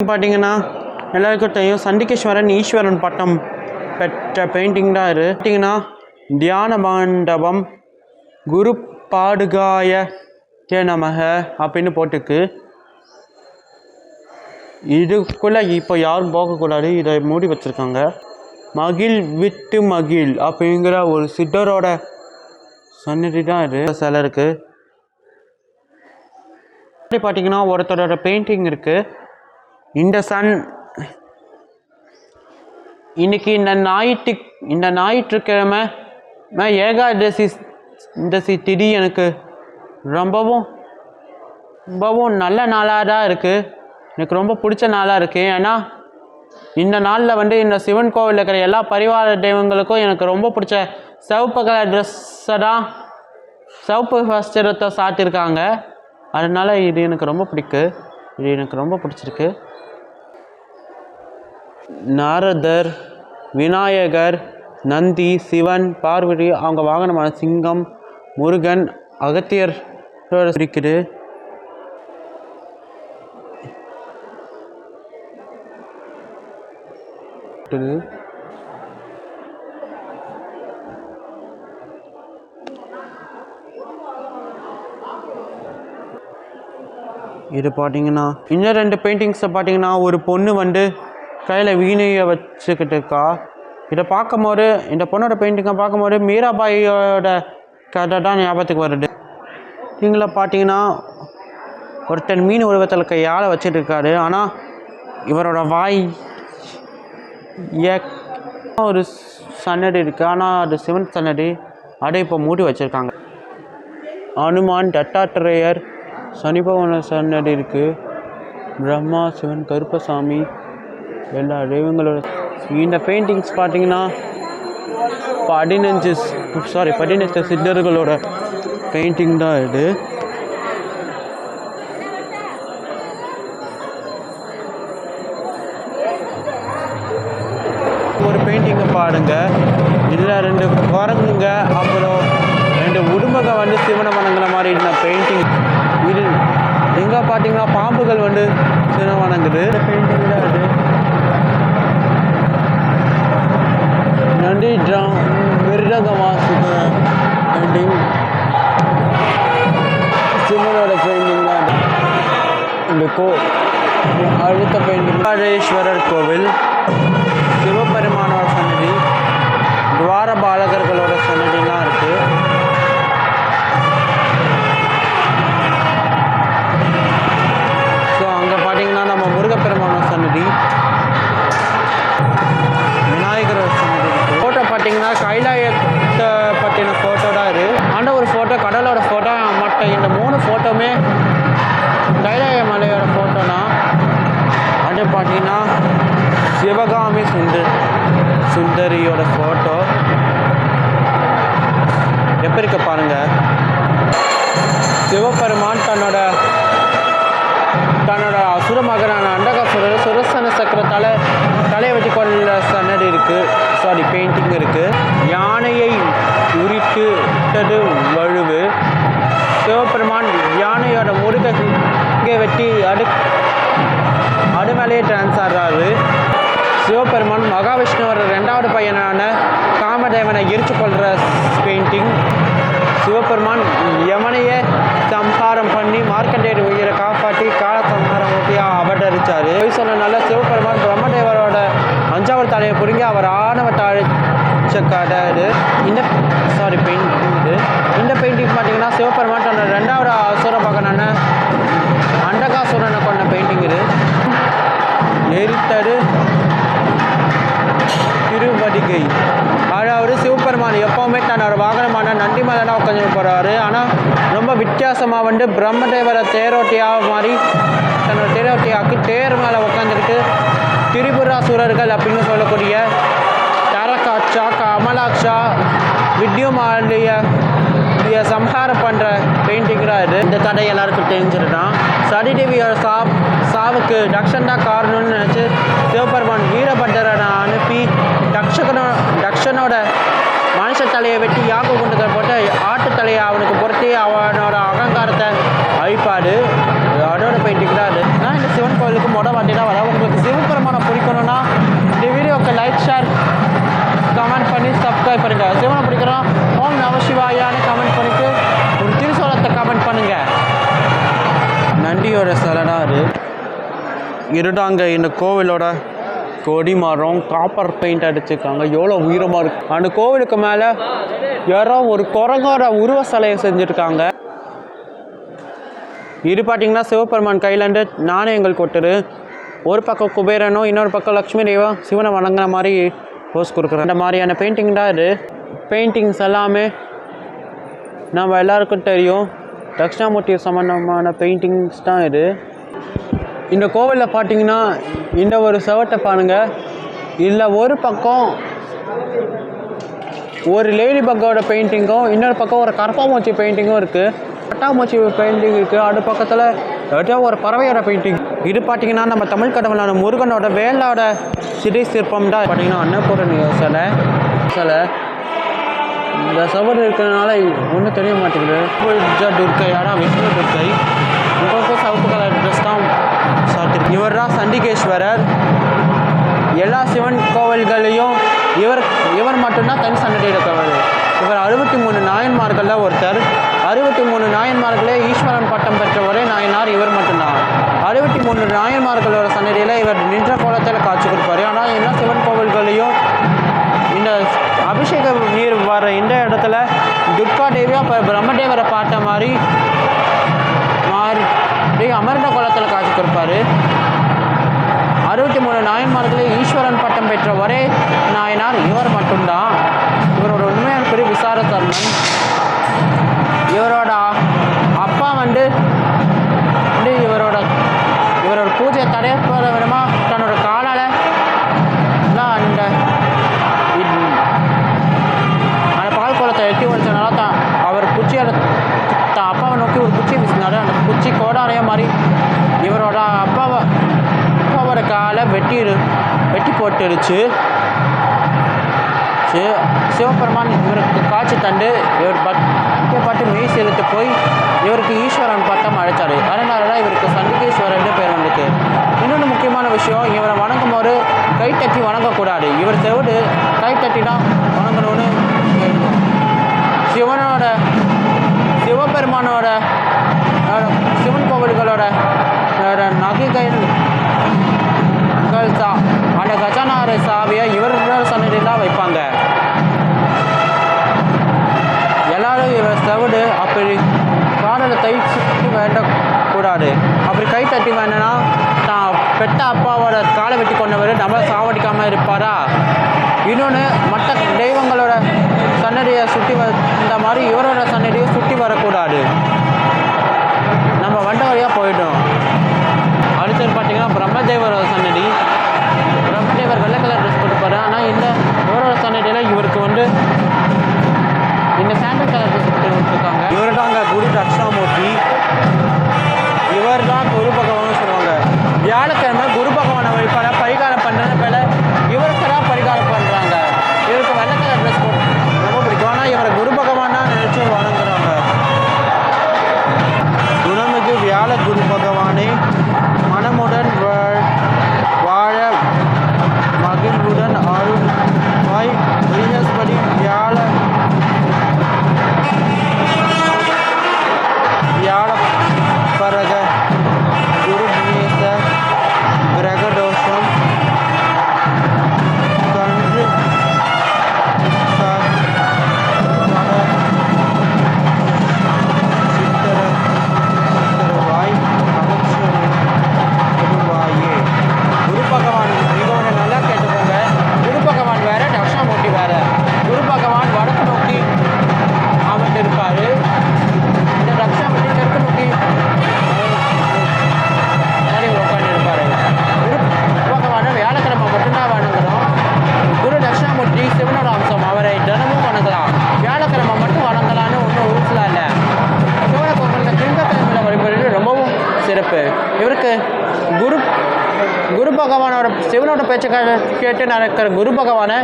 பார்த்தீங்கன்னா எல்லாருக்கும் தெரியும் சண்டிகேஸ்வரன் ஈஸ்வரன் பட்டம் பெற்ற பெயிண்டிங் தான் இது. பார்த்தீங்கன்னா தியான மண்டபம் குரு பாடுகாய நமக அப்படின்னு போட்டுக்கு. இதுக்குள்ளே இப்போ யாரும் போகக்கூடாது, இதை மூடி வச்சுருக்காங்க. மகிழ் விட்டு மகிழ் அப்படிங்கிற ஒரு சித்தரோட சன்னதி தான் இது. சிலை இருக்குது. பார்த்தீங்கன்னா ஒருத்தரோட பெயிண்டிங் இருக்குது. இன்னைக்கு இந்த ஞாயிற்றுக்கிழமை ஏகாதசி திதி எனக்கு ரொம்பவும் நல்ல நாளாக தான் இருக்குது. எனக்கு ரொம்ப பிடிச்ச நாளாக இருக்குது. ஏன்னா இந்த நாளில் இந்த சிவன் கோவிலில் இருக்கிற எல்லா பரிவார தெய்வங்களுக்கும் எனக்கு ரொம்ப பிடிச்ச சிவப்பு கலர் ட்ரெஸ்ஸை தான், சிவப்பு வஸ்திரத்தை சாட்டியிருக்காங்க. அதனால் இது எனக்கு ரொம்ப பிடிச்சிருக்கு. நாரதர், விநாயகர், நந்தி, சிவன், பார்வதி, அவங்க வாகனமான சிங்கம், முருகன், அகத்தியர் இருக்குது. இது பார்த்தீங்கன்னா இன்னும் 2 பெயிண்டிங்ஸை பார்த்தீங்கன்னா ஒரு பொண்ணு கையில் வீணையை வச்சுக்கிட்டு இருக்கா. இதை பார்க்கும்போது, இந்த பொண்ணோட பெயிண்டிங்கை பார்க்கும்போது மீராபாயோட கதை தான் ஞாபகத்துக்கு வருது. நீங்கள பார்த்தீங்கன்னா ஒருத்தன் மீன் உருவத்தில் கையால் வச்சுட்டு இருக்காரு. ஆனால் இவரோட வாய் ஒரு சன்னதி இருக்குது. ஆனால் அது சிவன் சன்னதி. அதை இப்போ மூடி வச்சுருக்காங்க. அனுமான், தட்டாத்திரேயர், சனிபவன சன்னதி இருக்குது. பிரம்மா, சிவன், கருப்பசாமி, எல்லா தெய்வங்களோட. இந்த பெயிண்டிங்ஸ் பார்த்தீங்கன்னா 15 சித்தர்களோட பெயிண்டிங் தான் இது. ஒரு பெயிண்டிங்கை பாருங்க. இதில் 2 குரங்குங்க, அப்புறம் 2 உடும்பக சிவனை வணங்குற மாதிரி இந்த பெயிண்டிங். இது எங்கே பார்த்தீங்கன்னா பாம்புகள் சிவனை வணங்குது. இந்த பெயிண்டிங் தான் இது. நந்தி மிருதங்க வாசிக்க பெயிண்டிங், சிவனோட பெயிண்டிங் தான் இந்த அடுத்த பெயிண்டிங் ராஜேஸ்வரர் கோவில், சிவபெருமானோட சன்னதி, துவார பாலகர்களோட சன்னதிலாம் இருக்குது. ஸோ அங்கே பார்த்தீங்கன்னா நம்ம முருகப்பெருமானோட சன்னதி, விநாயகரோட சன்னதி இருக்குது. ஃபோட்டோ பார்த்தீங்கன்னா கைலாயத்தை பற்றின ஃபோட்டோ தான் இருக்குது. அந்த ஒரு ஃபோட்டோ கடலோட ஃபோட்டோ மற்ற இந்த 3 ஃபோட்டோவுமே கைலாய மலையோட ஃபோட்டோ தான். அது பார்த்தீங்கன்னா சிவகாமி சுந்தரியோட ஃபோட்டோ எப்படி இருக்க பாருங்க. சிவபெருமான் தன்னோட அசுர மகனான அண்டகாசுரர் சுரசன சக்கரத்தால் தலையை வச்சு கொள்ள சன்னதி இருக்குது. பெயிண்டிங் இருக்குது. யானையை உரித்துட்டது வழுவு. சிவபெருமான் யானையோட முருகை வெட்டி அது மேலேயே டான்ஸ் ஆடுறாரு. சிவபெருமான் மகாவிஷ்ணுவோட 2வது பையனான காமதேவனை எரிச்சு கொள்கிற பெயிண்டிங். சிவபெருமான் யமனையை சம்ஹாரம் பண்ணி மார்க்கண்டேயர் உயிரை காப்பாற்றி கால சம்ஹாரம் ஊட்டியாக அவதரித்தார். சொன்னனால சிவபெருமான் பிரம்மதேவரோட 5வது தலையை பிடுங்கி அவர் ஆணவத்தை அழிச்ச கதை இது. பெயிண்டிங் இது. இந்த பெயிண்டிங் பார்த்தீங்கன்னா சிவபெருமான் தன்னோட 2வது அசுர மகனான அண்டகாசுரனை கொண்ட பெயிண்டிங் இது. எரித்தது திருவடிகை. அதாவது சிவபெருமான் எப்போவுமே தன்னோட வாகனமான நந்தி மேலே தான் உட்காந்து போகிறாரு. ஆனால் ரொம்ப வித்தியாசமாக பிரம்மதேவரை தேரோட்டியாக மாறி தன்னோட தேரோட்டியாக்கி தேர் மேலே உட்காந்துக்கிட்டு திரிபுராசுரர்கள் அப்படின்னு சொல்லக்கூடிய தரகாட்சா, கமலாட்சா, வித்யுமாலிய சம்ஹாரம் பண்ணுற பெயிண்டிங்காக இது. இந்த கதை எல்லாருக்கும் தெரிஞ்சிருந்தான். சதிதேவியோட சாவுக்கு தக்ஷன் தான் காரணம்னு நினச்சி சிவபெருமான் வீரபத்திரனை அனுப்பி தக்ஷனோட மனுஷ தலையை வெட்டி யாக குண்டத்தை போட்டு ஆட்டு தலையை அவனுக்கு பொறுத்தி அவனோட அகங்காரத்தை அழிப்பாடு. அதோட பெயிண்டிங் தான் அது. நான் இந்த சிவன் கோவிலுக்கு மொடை வாட்டி தான் வர உங்களுக்கு சிவபெருமானை பிடிக்கணும்னா இந்த வீடியோக்கு லைக் ஷேர் கமெண்ட் பண்ணி சப்ஸ்கிரைப் பண்ணுங்கள். சிவனை பிடிக்கிறோம் ஓம் நம சிவாயான்னு கமெண்ட் பண்ணிட்டு ஒரு திருசோலத்தை கமெண்ட் பண்ணுங்கள். நண்டியோட சிலனாரு இருடாங்க. இந்த கோவிலோட கொடி மரம் காப்பர் பெயிண்ட் அடிச்சிருக்காங்க. எவ்வளோ உயரமாக இருக்குது. அந்த கோவிலுக்கு மேலே யாரோ ஒரு குரங்கோட உருவ சிலையை செஞ்சுருக்காங்க. இது பார்த்தீங்கன்னா சிவபெருமான் கையிலேருந்து நாணயங்கள் கொட்டுரு. ஒரு பக்கம் குபேரனும் இன்னொரு பக்கம் லக்ஷ்மி தேவா சிவனை வணங்குற மாதிரி போஸ் கொடுக்குறேன். இந்த மாதிரியான பெயிண்டிங் தான் இது. பெயிண்டிங்ஸ் எல்லாமே நம்ம எல்லாருக்கும் தெரியும். தட்சிணாமூர்த்தி சம்பந்தமான பெயிண்டிங்ஸ் தான் இது. இந்த கோவிலில் பார்த்தீங்கன்னா இந்த ஒரு செவட்டை பாருங்கள். இதில் ஒரு பக்கம் ஒரு லேடி பக்கோட பெயிண்டிங்கும் இன்னொரு பக்கம் ஒரு கரப்பாம்பூச்சி பெயிண்டிங்கும் இருக்குது. பட்டாம்பூச்சி பெயிண்டிங் இருக்குது. அது பக்கத்தில் ஏதோ ஒரு பறவையோட பெயிண்டிங். இது பார்த்தீங்கன்னா நம்ம தமிழ் கடவுளான முருகனோட வேலோட சிறை சிற்பம் தான். பார்த்தீங்கன்னா அன்னபூரணி சிலை இந்த சவர் இருக்கிறதுனால ஒன்றும் தெரிய மாட்டேங்குது. துர்க்கையாடா விஷ்ணு துர்க்கை. உங்களுக்கும் சவுப்பு கலர் ட்ரெஸ் தான் சாத்திருக்கு. இவர் தான் சண்டிகேஸ்வரர். எல்லா சிவன் கோவில்களையும் இவர் மட்டும்தான் தனி சன்னதி இருக்கவர். இவர் 63 நாயன்மார்களில் ஒருத்தர். 63 நாயன்மார்களே ஈஸ்வரன் பட்டம் பெற்ற ஒரே நாயனார் இவர் மட்டும்தான். 63 நாயன்மார்களோட சன்னதியில் இவர் நின்ற கோலத்தில் காட்சி கொடுப்பார். ஆனால் எல்லா சிவன் கோவில்களையும் இந்த அபிஷேக நீர் வர இந்த இடத்துல துர்கா தேவியாக இப்போ பிரம்மதேவரை பார்த்த மாதிரி அமர்ந்த கோலத்தில் காட்சி கொடுப்பார். 63 நாயன்மார்களே ஈஸ்வரன் பட்டம் பெற்ற ஒரே நாயனார் இவர் மட்டும்தான். இவரோட உண்மையான பெரிய விசாரத்தர்மன். இவரோட அப்பா இவரோட பூஜையை தடைப்பட விதமா தன்னோட காலால் அந்த பால் குளத்தை எட்டி வச்சனால அவர் குச்சியோட அப்பாவை நோக்கி ஒரு குச்சி வீசினார். அந்த குச்சி கோடாரைய மாதிரி இவரோட அப்பாவோட காலை வெட்டி போட்டுடுச்சு. சிவபெருமான் இவருக்கு காட்சி தண்டு இவர் பாட்டு மெய் செலுத்து போய் இவருக்கு ஈஸ்வரன் பட்டம் அழைச்சார். அதனால தான் இவருக்கு சண்டிகேஸ்வரன் பேர் வந்துட்டு. இன்னொன்று முக்கியமான விஷயம், இவரை வணங்கும் போது கை தட்டி வணங்கக்கூடாது. இவர் செவிடு கை தட்டி தான் வணங்கணும்னு சிவபெருமானோட சிவன் கோவில்களோட நகைகள் அந்த கஜானார சாவியை இவரோட சன்னதியில் தான் வைப்பாங்க. எல்லாரும் இவர் செவிடு. அப்படி காலில் கை சுற்றி வேண்டக்கூடாது. அப்படி கை தட்டி வேணுன்னா தான் பெற்ற அப்பாவோட காலை வெட்டி கொண்டவர் நம்மளை சாவடிக்காமல் இருப்பாரா. இன்னொன்று மற்ற தெய்வங்களோட சன்னதியை சுற்றி வந்த மாதிரி இவரோட சன்னதியை சுற்றி வரக்கூடாது. நம்ம வண்ட வழியாக போயிட்டோம். அடுத்தது பார்த்தீங்கன்னா பிரம்மதேவரோட சன்னதி. பிரம்மதேவர் வெள்ளை கலர் ட்ரெஸ் போட்டுப்பாரு. ஆனால் இவரோட சன்னதியில் இவருக்கு இந்த சாண்டல் கலர் ட்ரெஸ் போட்டு விட்டுருக்காங்க. இவர் தான் அங்கே குரு தட்சிணாமூர்த்தி. இவர் தான் குரு பகவான் சொல்லுவாங்க. வியாழக்கிழமை குரு பகவானை வழிபாட பரிகாரம் பண்ணுறது மேல இவருக்கு தான் பரிகாரம் பண்ணுறாங்க. இவருக்கு வெள்ளை கலர் ட்ரெஸ் போட்டு ரொம்ப பிடிக்கும். ஆனால் இவரை குரு பகவான் தான் நினச்சி வணங்குறாங்க. குணமிகு வியாழ குரு பகவானே மனமுடன் வாழ மகிழ்வுடன் அருள்வாய். பிரகஸ்பதி வியாழ பரக குரு நேச கிரகதோஷம் கன்று சித்தரவாய் அமைச்சருவாயே. குரு பகவான் மிகவும் நல்லா கேட்டுக்கோங்க. குரு பகவான் வேற, தட்சிணாமூர்த்தி வேற. குரு பகவான் வடக்கு நோக்கி அமர்ந்திருப்பார். இந்த தட்சிணாமூர்த்தி தெற்கு நோக்கி உட்காந்துருப்பார். குரு பகவானை வியாழக்கிழமை மட்டும்தான் வணங்குறோம். குரு தட்சிணாமூர்த்தி சிவனோட அம்சம். அவரை தினமும் வணங்கலாம். வியாழக்கிழமை மட்டும் வணங்கலான்னு ஒன்றும் ரூல்ஸ்லாம் இல்லை. சிவனை கோவிலில் திங்கக்கிழமையில் வழிபடுறது ரொம்பவும் சிறப்பு. இவருக்கு குரு பகவானோட சிவனோட பேச்சை கேட்டு நடக்கிற குரு பகவானை